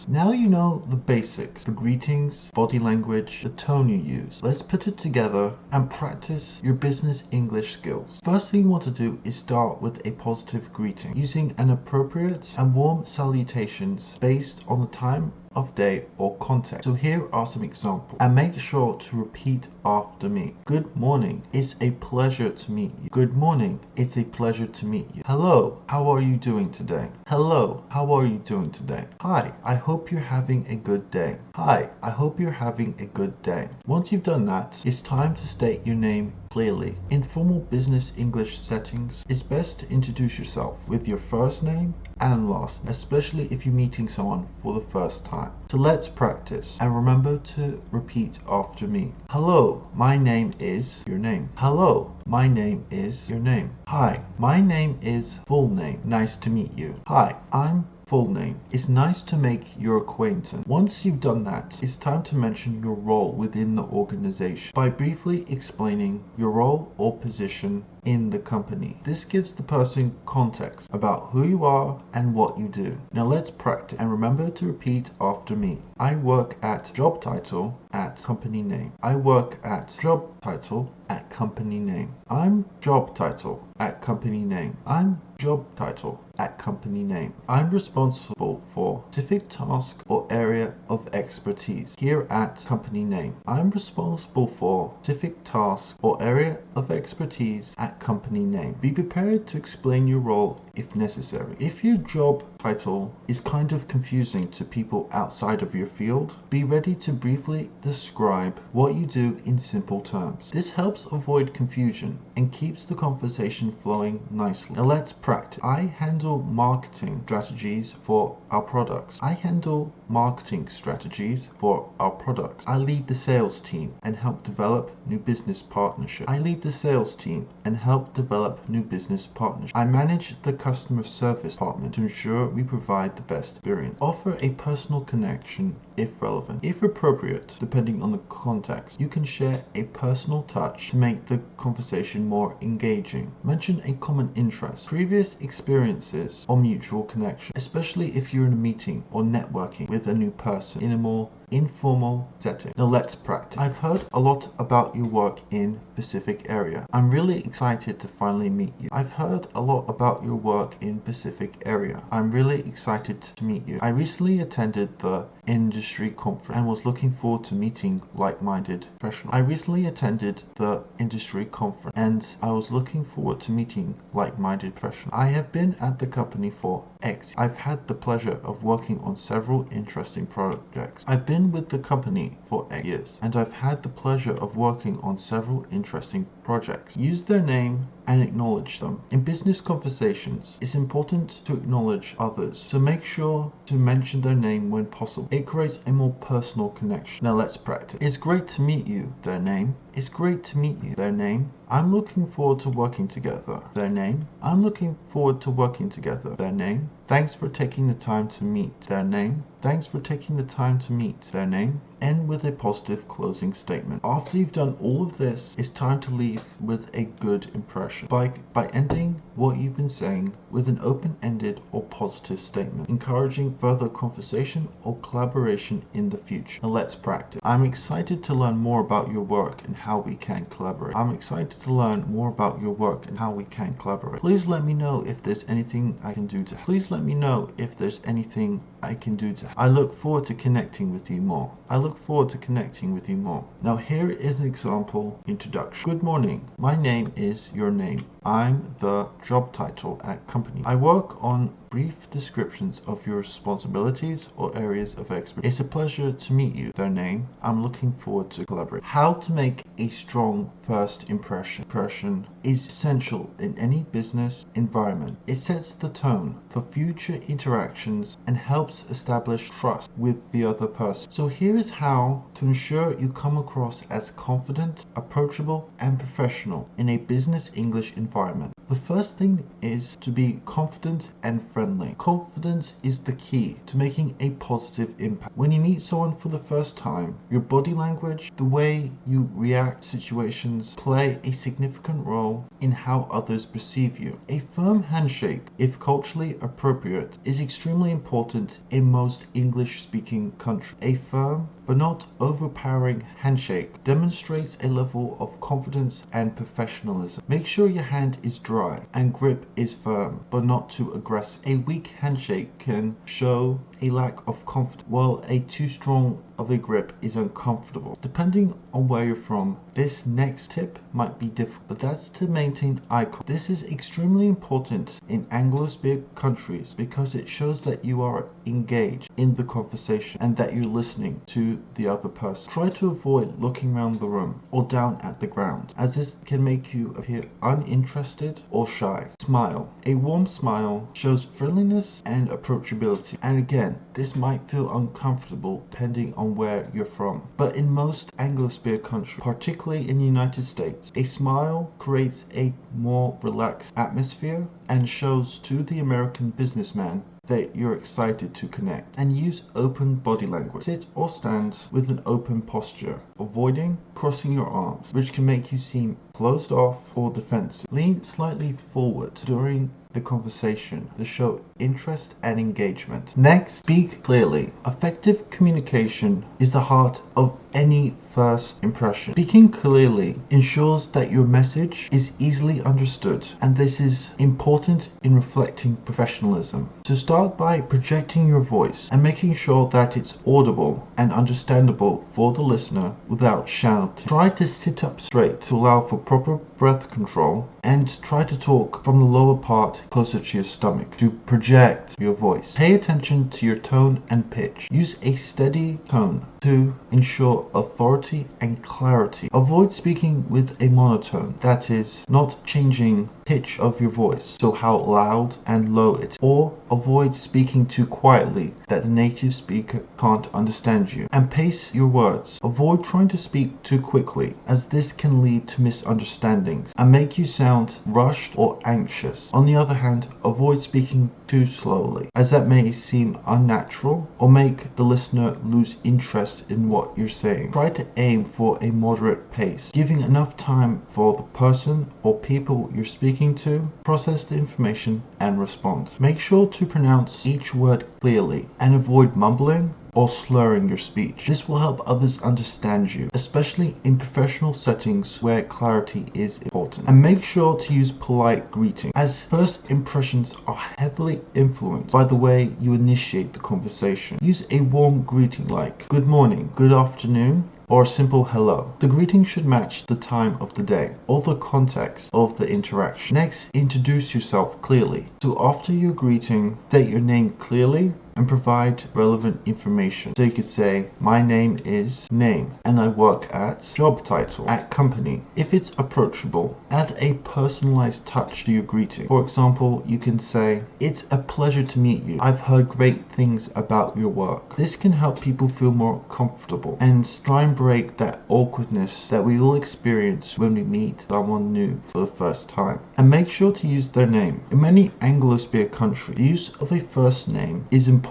Now you know the basics, the greetings, body language, the tone you use. Let's put it together and practice your business English skills. First thing you want to do is start with a positive greeting, using an appropriate and warm salutations based on the time of day or context. So here are some examples, and make sure to repeat after me. Good morning, it's a pleasure to meet you. Good morning, it's a pleasure to meet you. Hello, how are you doing today? Hello, how are you doing today? Hi, I hope you're having a good day. Hi, I hope you're having a good day. Once you've done that, it's time to state your name clearly. In formal business English settings, it's best to introduce yourself with your first name and last name, especially if you're meeting someone for the first time. So let's practice, and remember to repeat after me. Hello, my name is your name. Hello, my name is your name. Hi, my name is full name. Nice to meet you. Hi, I'm full name. It's nice to make your acquaintance. Once you've done that, it's time to mention your role within the organization by briefly explaining your role or position in the company. This gives the person context about who you are and what you do. Now let's practice, and remember to repeat after me. I work at job title at company name. I work at job title at company name. I'm job title at company name. I'm job title at company name. I'm responsible for specific task or area of expertise here at company name. I'm responsible for specific task or area of expertise at company name. Be prepared to explain your role if necessary. If your job title is kind of confusing to people outside of your field, be ready to briefly describe what you do in simple terms. This helps avoid confusion and keeps the conversation flowing nicely. Now let's practice. I handle marketing strategies for our products. I handle marketing strategies for our products. I lead the sales team and help develop new business partnerships. I lead the sales team and help develop new business partnerships. I manage the customer service department to ensure we provide the best experience. Offer a personal connection if relevant. If appropriate, depending on the context, you can share a personal touch to make the conversation more engaging. Mention a common interest, previous experiences, or mutual connection, especially if you're in a meeting or networking with a new person in a more informal setting. Now let's practice. I've heard a lot about your work in Pacific area. I'm really excited to finally meet you. I've heard a lot about your work in Pacific area. I'm really excited to meet you. I recently attended the industry conference and was looking forward to meeting like-minded professionals. I recently attended the industry conference and I was looking forward to meeting like-minded professionals. I have been at the company for X. I've had the pleasure of working on several interesting projects. I've been with the company for 8 years and I've had the pleasure of working on several interesting projects. Use their name and acknowledge them. In business conversations, it's important to acknowledge others, so make sure to mention their name when possible. It creates a more personal connection. Now let's practice. It's great to meet you. Their name. It's great to meet you. Their name. I'm looking forward to working together. Their name. I'm looking forward to working together. Their name. Thanks for taking the time to meet. Their name. Thanks for taking the time to meet. Their name. End with a positive closing statement. After you've done all of this, it's time to leave with a good impression by ending what you've been saying with an open-ended or positive statement, encouraging further conversation or collaboration in the future. Now let's practice. I'm excited to learn more about your work and how we can collaborate. I'm excited to learn more about your work and how we can collaborate. Please let me know if there's anything I can do to help. Please let me know if there's anything I can do to help. I look forward to connecting with you more. I look forward to connecting with you more. Now here is an example introduction. Good morning. My name is your name. I'm the job title at company. I work on brief descriptions of your responsibilities or areas of expertise. It's a pleasure to meet you. Their name. I'm looking forward to collaborate. How to make a strong first impression. Impression is essential in any business environment. It sets the tone for future interactions and helps establish trust with the other person. So here is how to ensure you come across as confident, approachable, and professional in a business English environment. The first thing is to be confident and friendly. Confidence is the key to making a positive impact. When you meet someone for the first time, your body language, the way you react to situations, play a significant role in how others perceive you. A firm handshake, if culturally appropriate, is extremely important in most English-speaking countries. A firm but not overpowering handshake demonstrates a level of confidence and professionalism. Make sure your hand is dry and grip is firm but not too aggressive. A weak handshake can show a lack of confidence, while a too strong of a grip is uncomfortable. Depending on where you're from, this next tip might be difficult, but that's to maintain eye contact. This is extremely important in Anglo-speaking countries because it shows that you are engaged in the conversation and that you're listening to the other person. Try to avoid looking around the room or down at the ground, as this can make you appear uninterested or shy. Smile. A warm smile shows friendliness and approachability, and again, this might feel uncomfortable depending on where you're from. But in most Anglo-speaking countries, particularly in the United States, a smile creates a more relaxed atmosphere and shows to the American businessman that you're excited to connect. And use open body language. Sit or stand with an open posture, avoiding crossing your arms, which can make you seem closed off or defensive. Lean slightly forward during the conversation to show interest and engagement. Next, speak clearly. Effective communication is the heart of any first impression. Speaking clearly ensures that your message is easily understood, and this is important in reflecting professionalism. So start by projecting your voice and making sure that it's audible and understandable for the listener without shouting. Try to sit up straight to allow for proper breath control, and try to talk from the lower part closer to your stomach to project your voice. Pay attention to your tone and pitch. Use a steady tone to ensure authority and clarity. Avoid speaking with a monotone, that is, not changing pitch of your voice, so how loud and low it is, or avoid speaking too quietly that the native speaker can't understand you. And pace your words. Avoid trying to speak too quickly, as this can lead to misunderstandings and make you sound rushed or anxious. On the other hand, avoid speaking too slowly, as that may seem unnatural or make the listener lose interest in what you're saying. Try to aim for a moderate pace, giving enough time for the person or people you're speaking to process the information and respond. Make sure to pronounce each word clearly and avoid mumbling or slurring your speech. This will help others understand you, especially in professional settings where clarity is important. And make sure to use polite greeting, as first impressions are heavily influenced by the way you initiate the conversation. Use a warm greeting like good morning, good afternoon, or a simple hello. The greeting should match the time of the day or the context of the interaction. Next, introduce yourself clearly. So after your greeting, state your name clearly and provide relevant information. So you could say, my name is name and I work at job title at company. If it's approachable, add a personalized touch to your greeting. For example, you can say, it's a pleasure to meet you. I've heard great things about your work. This can help people feel more comfortable and try and break that awkwardness that we all experience when we meet someone new for the first time. And make sure to use their name. In many Anglo-speaking countries, the use of a first name is important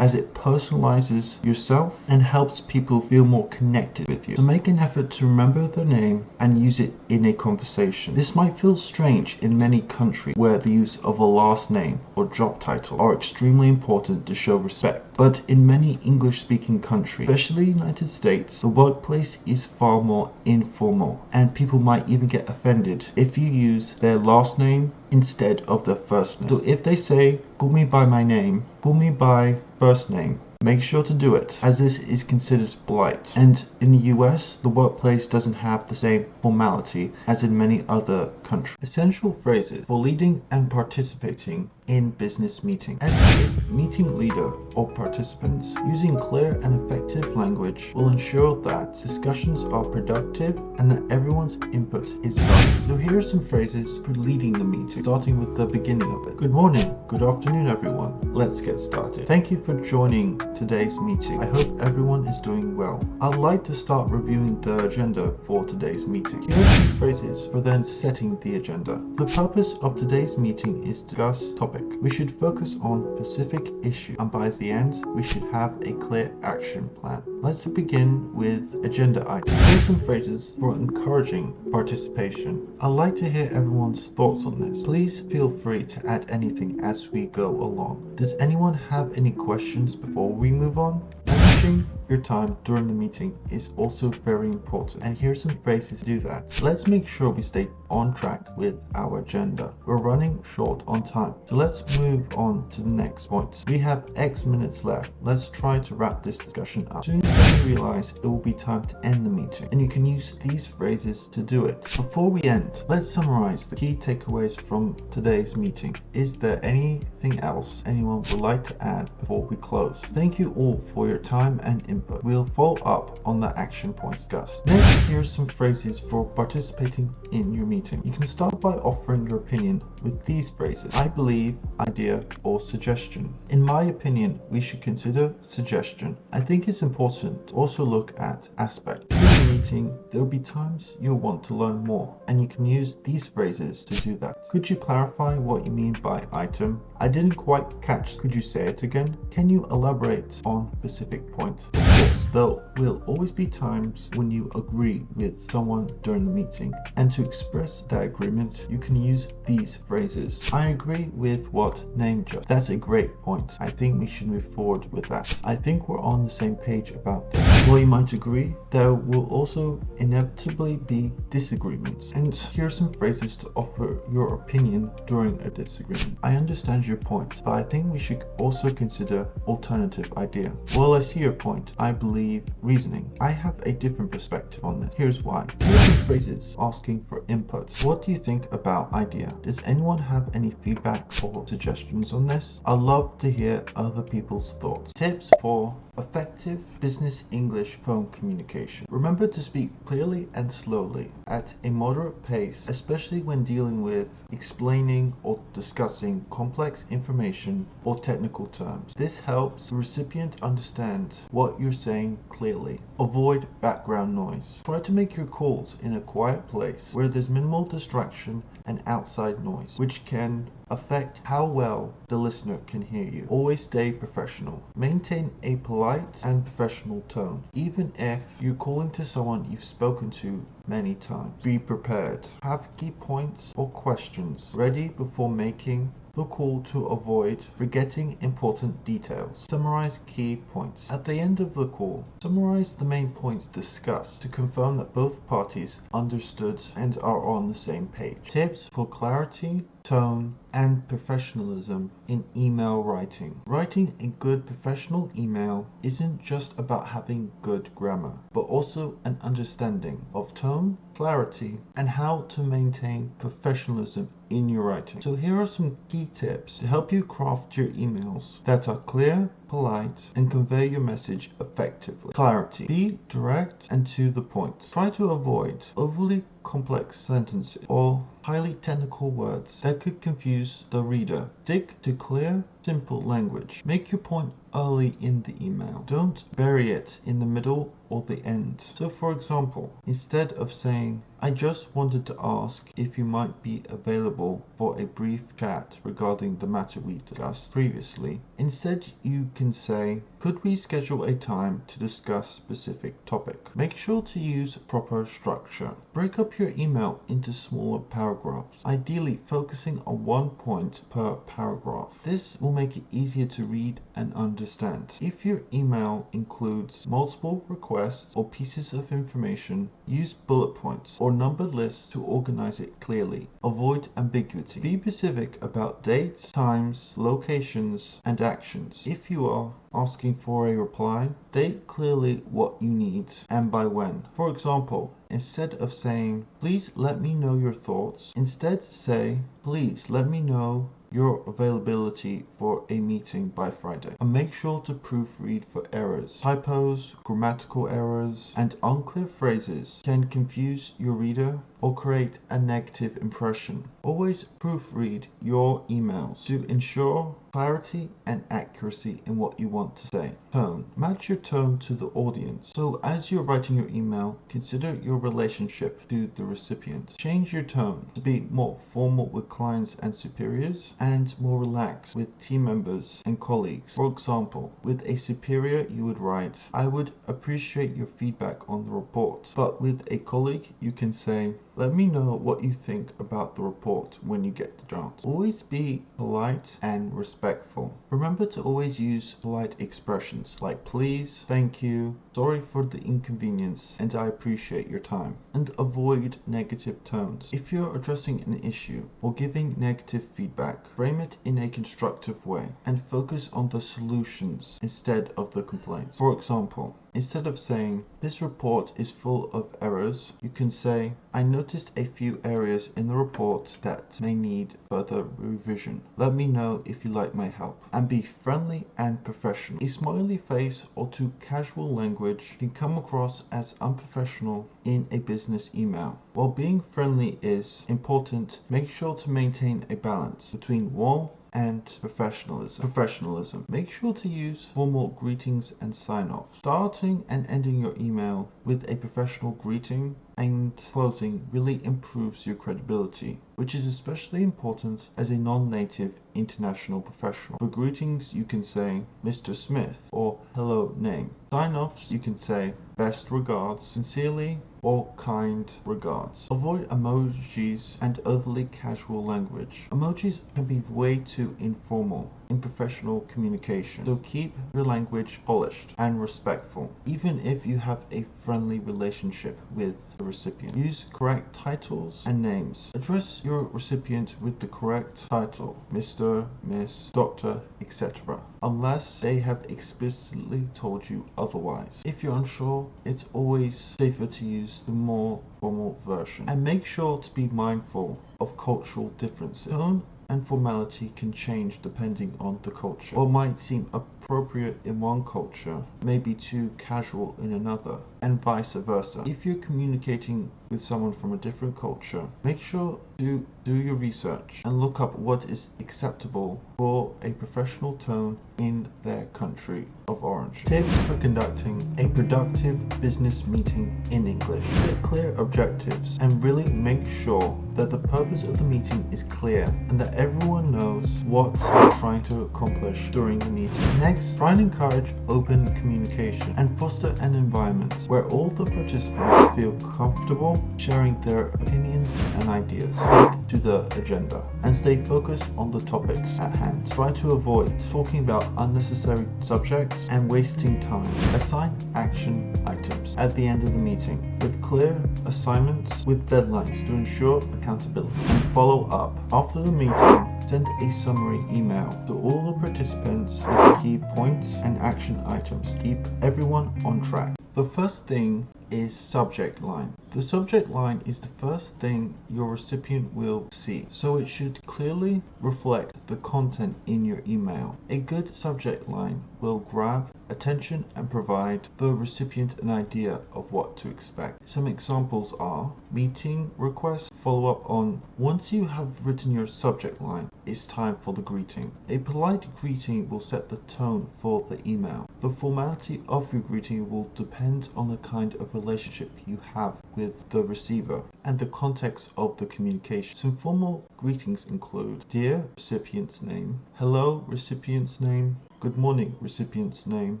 as it personalizes yourself and helps people feel more connected with you. So make an effort to remember their name and use it in a conversation. This might feel strange in many countries where the use of a last name or job title are extremely important to show respect. But in many English-speaking countries, especially the United States, the workplace is far more informal, and people might even get offended if you use their last name instead of their first name. So if they say, call me by my name, call me by first name, make sure to do it, as this is considered polite. And in the US, the workplace doesn't have the same formality as in many other countries. Essential phrases for leading and participating in business meetings. As a meeting leader or participants, using clear and effective language will ensure that discussions are productive and that everyone's input is valued. So here are some phrases for leading the meeting, starting with the beginning of it. Good morning, good afternoon everyone. Let's get started. Thank you for joining today's meeting. I hope everyone is doing well. I'd like to start reviewing the agenda for today's meeting. Here are some phrases for then setting the agenda. The purpose of today's meeting is to discuss topic. We should focus on specific issue, and by the end we should have a clear action plan. Let's begin with agenda items. Here are some phrases for encouraging participation. I'd like to hear everyone's thoughts on this. Please feel free to add anything as we go along. Does anyone have any questions before we move on? Managing your time during the meeting is also very important, and here's some phrases to do that. Let's make sure we stay on track with our agenda. We're running short on time, so let's move on to the next point. We have X minutes left. Let's try to wrap this discussion up. Soon as you realize it will be time to end the meeting, and you can use these phrases to do it. Before we end, let's summarize the key takeaways from today's meeting. Is there anything else anyone would like to add before we close? Thank you all for your time and input. We'll follow up on the action points discussed. Next, here's some phrases for participating in your meeting. You can start by offering your opinion with these phrases. I believe, idea, or suggestion. In my opinion, we should consider suggestion. I think it's important to also look at aspect. During the meeting, there will be times you'll want to learn more, and you can use these phrases to do that. Could you clarify what you mean by item? I didn't quite catch. Could you say it again? Can you elaborate on specific points? Of course, there will always be times when you agree with someone during the meeting, and to express that agreement, you can use these phrases. I agree with what name just. That's a great point. I think we should move forward with that. I think we're on the same page about this. While you might agree, there will also inevitably be disagreements. And here are some phrases to offer your opinion during a disagreement. I understand your point, but I think we should also consider alternative idea. Well, I see your point. I believe reasoning. I have a different perspective on this. Here's why. Here are some phrases asking for input. What do you think about idea? Does anyone have any feedback or suggestions on this? I'd love to hear other people's thoughts. Tips for effective business English phone communication. Remember to speak clearly and slowly at a moderate pace, especially when dealing with explaining or discussing complex information or technical terms. This helps the recipient understand what you're saying clearly. Avoid background noise. Try to make your calls in a quiet place where there's minimal distraction and outside noise, which can affect how well the listener can hear you. Always stay professional. Maintain a polite and professional tone, even if you're calling to someone you've spoken to many times. Be prepared. Have key points or questions ready before making the call to avoid forgetting important details. Summarize key points. At the end of the call, summarize the main points discussed to confirm that both parties understood and are on the same page. Tips for clarity, tone, and professionalism in email writing. Writing a good professional email isn't just about having good grammar, but also an understanding of tone, clarity, and how to maintain professionalism in your writing. So here are some key tips to help you craft your emails that are clear, polite, and convey your message effectively. Clarity. Be direct and to the point. Try to avoid overly complex sentences or highly technical words that could confuse the reader. Stick to clear, simple language. Make your point early in the email. Don't bury it in the middle or the end. So for example, instead of saying, I just wanted to ask if you might be available for a brief chat regarding the matter we discussed previously, instead you can say, could we schedule a time to discuss specific topic? Make sure to use proper structure. Break up your email into smaller paragraphs, ideally focusing on one point per paragraph. This will make it easier to read and understand. If your email includes multiple requests or pieces of information, use bullet points or numbered lists to organize it clearly. Avoid ambiguity. Be specific about dates, times, locations, and actions. If you are asking for a reply, state clearly what you need and by when. For example, instead of saying, please let me know your thoughts, instead say, please let me know your availability for a meeting by Friday. And make sure to proofread for errors. Typos, grammatical errors, and unclear phrases can confuse your reader or create a negative impression. Always proofread your emails to ensure clarity and accuracy in what you want to say. Tone. Match your tone to the audience. So as you're writing your email, consider your relationship to the recipient. Change your tone to be more formal with clients and superiors and more relaxed with team members and colleagues. For example, with a superior you would write, "I would appreciate your feedback on the report." But with a colleague you can say, "Let me know what you think about the report when you get the chance." Always be polite and respectful. Remember to always use polite expressions like please, thank you, sorry for the inconvenience, and I appreciate your time. And avoid negative tones. If you're addressing an issue or giving negative feedback, frame it in a constructive way and focus on the solutions instead of the complaints. For example, instead of saying, "This report is full of errors," you can say, "I noticed a few areas in the report that may need further revision. Let me know if you like my help." And be friendly and professional. A smiley face or too casual language can come across as unprofessional in a business email. While being friendly is important, make sure to maintain a balance between warmth and professionalism. Make sure to use formal greetings and sign-offs. Starting and ending your email with a professional greeting and closing really improves your credibility, which is especially important as a non-native international professional. For greetings, you can say Mr. Smith or hello name. Sign-offs, you can say best regards, sincerely, or kind regards. Avoid emojis and overly casual language. Emojis can be way too informal in professional communication, so keep your language polished and respectful, even if you have a friendly relationship with the recipient. Use correct titles and names. Address your recipient with the correct title, Mr., Miss, Doctor, etc., unless they have explicitly told you otherwise. If you're unsure, it's always safer to use the more formal version. And make sure to be mindful of cultural differences. Tone and formality can change depending on the culture. What might seem appropriate in one culture may be too casual in another, and vice versa. If you're communicating with someone from a different culture, make sure to do your research and look up what is acceptable for a professional tone in their country of origin. Tips for conducting a productive business meeting in English. Set clear objectives and really make sure that the purpose of the meeting is clear and that everyone knows what you're trying to accomplish during the meeting. Next, try and encourage open communication and foster an environment where all the participants feel comfortable sharing their opinions and ideas. Stick to the agenda and stay focused on the topics at hand. Try to avoid talking about unnecessary subjects and wasting time. Assign action items at the end of the meeting with clear assignments with deadlines to ensure accountability. And follow up. After the meeting, send a summary email to all the participants with the key points and action items. Keep everyone on track. The first thing is subject line. The subject line is the first thing your recipient will see, so it should clearly reflect the content in your email. A good subject line will grab attention and provide the recipient an idea of what to expect. Some examples are meeting request, follow up on. Once you have written your subject line, it's time for the greeting. A polite greeting will set the tone for the email. The formality of your greeting will depend on the kind of relationship you have with the receiver and the context of the communication. Some formal greetings include dear recipient's name, hello recipient's name, good morning recipient's name,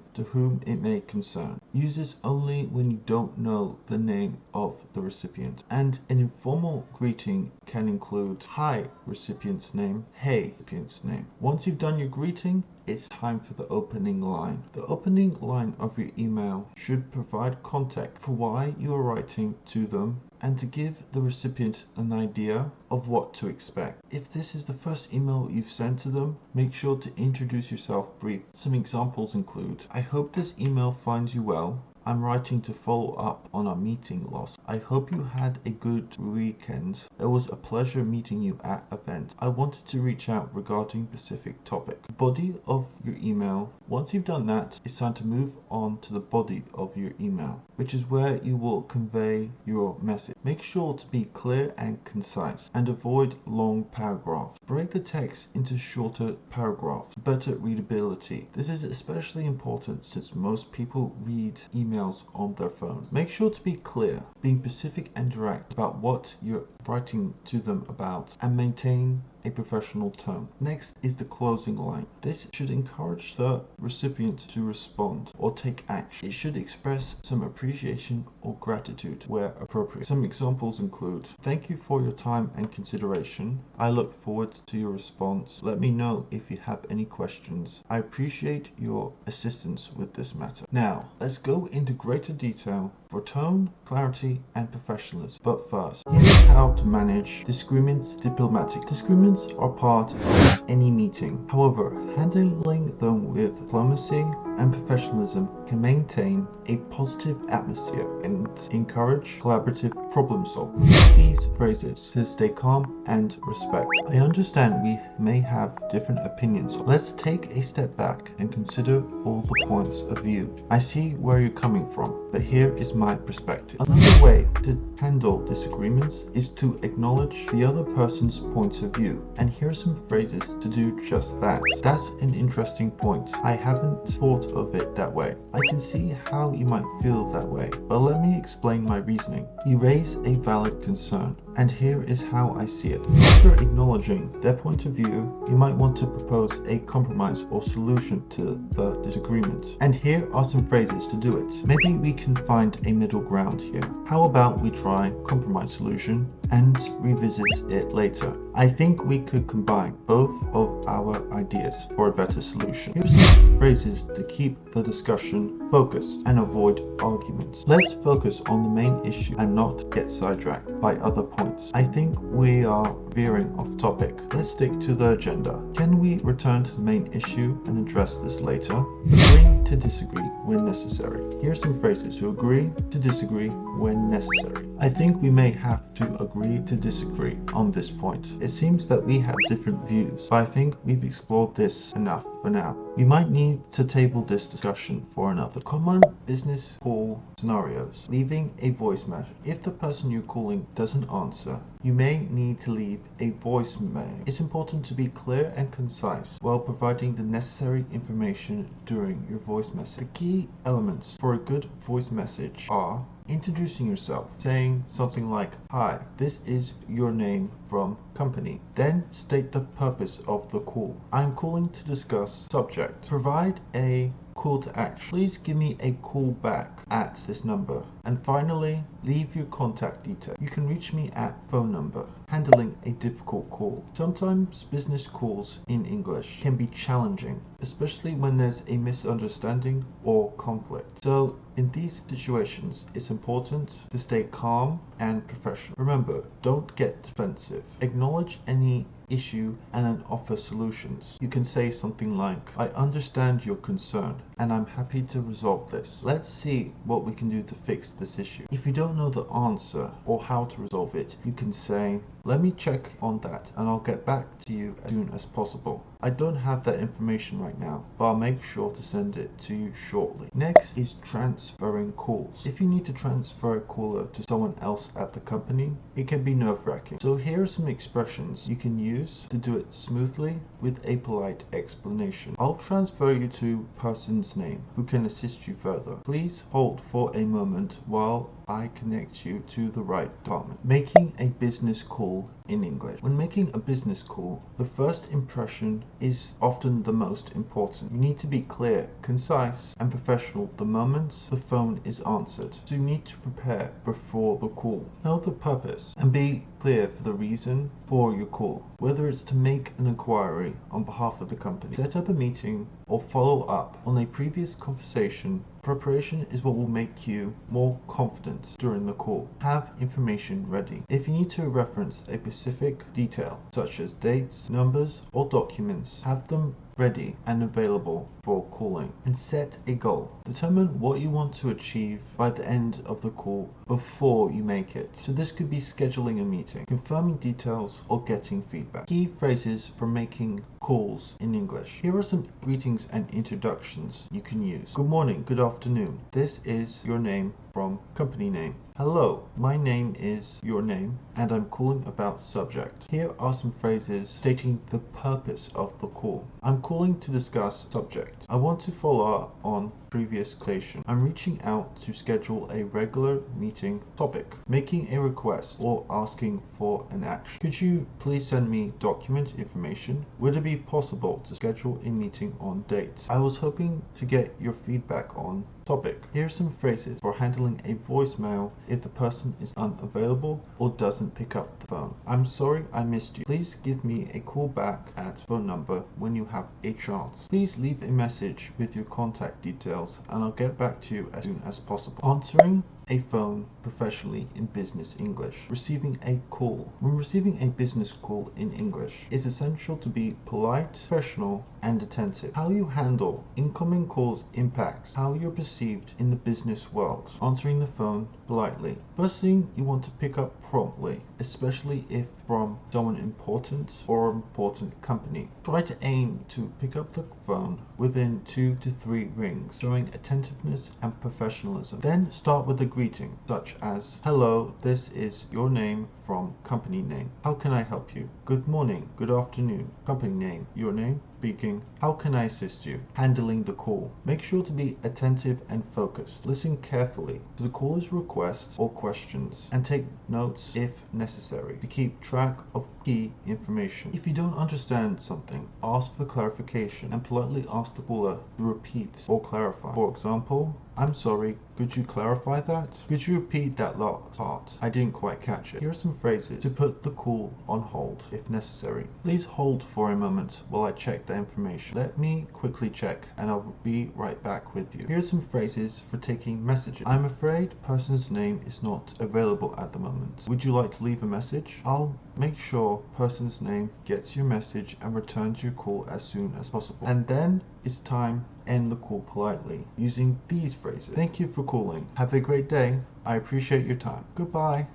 to whom it may concern. Use this only when you don't know the name of the recipient. And an informal greeting can include hi recipient's name, hey recipient's name. Once you've done your greeting, it's time for the opening line. The opening line of your email should provide context for why you are writing to them and to give the recipient an idea of what to expect. If this is the first email you've sent to them, make sure to introduce yourself briefly. Some examples include, I hope this email finds you well. I'm writing to follow up on our meeting last. I hope you had a good weekend. It was a pleasure meeting you at event. I wanted to reach out regarding specific topic. Body of your email. Once you've done that, it's time to move on to the body of your email, which is where you will convey your message. Make sure to be clear and concise and avoid long paragraphs. Break the text into shorter paragraphs for better readability. This is especially important since most people read emails on their phone. Make sure to be clear, being specific and direct about what you're writing to them about, and maintain a professional tone. Next is the closing line. This should encourage the recipient to respond or take action. It should express some appreciation or gratitude where appropriate. Some examples include, thank you for your time and consideration. I look forward to your response. Let me know if you have any questions. I appreciate your assistance with this matter. Now, let's go into greater detail for tone, clarity, and professionalism. But first, here's how to manage disagreements diplomatically. Disagreements are part of any meeting. However, handling them with diplomacy and professionalism can maintain a positive atmosphere and encourage collaborative problem solving. Use these phrases to stay calm and respect. I understand we may have different opinions. Let's take a step back and consider all the points of view. I see where you're coming from, but here is my perspective. Another way to handle disagreements is to acknowledge the other person's point of view. And here are some phrases to do just that. That's an interesting point. I haven't thought of it that way. I can see how you might feel that way, but let me explain my reasoning. You raise a valid concern, and here is how I see it. After acknowledging their point of view, you might want to propose a compromise or solution to the disagreement. And here are some phrases to do it. Maybe we can find a middle ground here. How about we try compromise solution and revisit it later? I think we could combine both of our ideas for a better solution. Here's some phrases to keep the discussion focused and avoid arguments. Let's focus on the main issue and not get sidetracked by other points. I think we are veering off topic. Let's stick to the agenda. Can we return to the main issue and address this later? Agree to disagree when necessary. Here are some phrases to agree to disagree when necessary. I think we may have to agree to disagree on this point. It seems that we have different views, but I think we've explored this enough for now. We might need to table this discussion for another. Common business call scenarios. Leaving a voice message. If the person you're calling doesn't answer, you may need to leave a voicemail. It's important to be clear and concise while providing the necessary information during your voice message. The key elements for a good voice message are introducing yourself, saying something like, hi, this is your name from company. Then state the purpose of the call. I'm calling to discuss subject. Provide a call to action. Please give me a call back at this number. And finally, leave your contact details. You can reach me at phone number. Handling a difficult call. Sometimes business calls in English can be challenging, especially when there's a misunderstanding or conflict. So in these situations, it's important to stay calm and professional. Remember, don't get defensive. Acknowledge any issue and then offer solutions. You can say something like, I understand your concern and I'm happy to resolve this. Let's see what we can do to fix this issue. If you don't know the answer or how to resolve it, you can say, let me check on that and I'll get back to you as soon as possible. I don't have that information right now, but I'll make sure to send it to you shortly. Next is transferring calls. If you need to transfer a caller to someone else at the company, it can be nerve-wracking. So here are some expressions you can use to do it smoothly with a polite explanation. I'll transfer you to person's name who can assist you further. Please hold for a moment while I connect you to the right department. Making a business call in English. When making a business call, the first impression is often the most important. You need to be clear, concise, and professional the moment the phone is answered. So you need to prepare before the call. Know the purpose and be clear for the reason for your call, whether it's to make an inquiry on behalf of the company, set up a meeting, or follow up on a previous conversation. Preparation is what will make you more confident during the call. Have information ready. If you need to reference a specific detail, such as dates, numbers, or documents, have them ready and available for calling. And set a goal. Determine what you want to achieve by the end of the call before you make it. So this could be scheduling a meeting, confirming details, or getting feedback. Key phrases for making calls in English. Here are some greetings and introductions you can use. Good morning, good afternoon. This is your name from company name. Hello, my name is your name and I'm calling about subject. Here are some phrases stating the purpose of the call. I'm calling to discuss subject. I want to follow up on previous conversation. I'm reaching out to schedule a regular meeting topic. Making a request or asking for an action. Could you please send me document information? Would it be possible to schedule a meeting on date? I was hoping to get your feedback on topic. Here are some phrases for handling a voicemail if the person is unavailable or doesn't pick up the phone. I'm sorry I missed you. Please give me a call back at phone number when you have a chance. Please leave a message with your contact details and I'll get back to you as soon as possible. Answering a phone professionally in business English. Receiving a call. When receiving a business call in English, it's essential to be polite, professional, and attentive. How you handle incoming calls impacts how you're perceived in the business world. Answering the phone politely. First thing you want to pick up promptly, especially if from someone important or important company. Try to aim to pick up the phone within 2 to 3 rings, showing attentiveness and professionalism. Then start with a greeting, such as, hello, this is your name from company name. How can I help you? Good morning, good afternoon, company name, your name, speaking. How can I assist you? Handling the call. Make sure to be attentive and focused. Listen carefully to the caller's requests or questions and take notes if necessary to keep track of key information. If you don't understand something, ask for clarification and politely ask the caller to repeat or clarify. For example, I'm sorry, could you clarify that? Could you repeat that last part? I didn't quite catch it. Here are some phrases to put the call on hold if necessary. Please hold for a moment while I check the information. Let me quickly check and I'll be right back with you. Here are some phrases for taking messages. I'm afraid person's name is not available at the moment. Would you like to leave a message? I'll make sure person's name gets your message and returns your call as soon as possible. And then it's time to end the call politely using these phrases. Thank you for calling. Have a great day. I appreciate your time. Goodbye.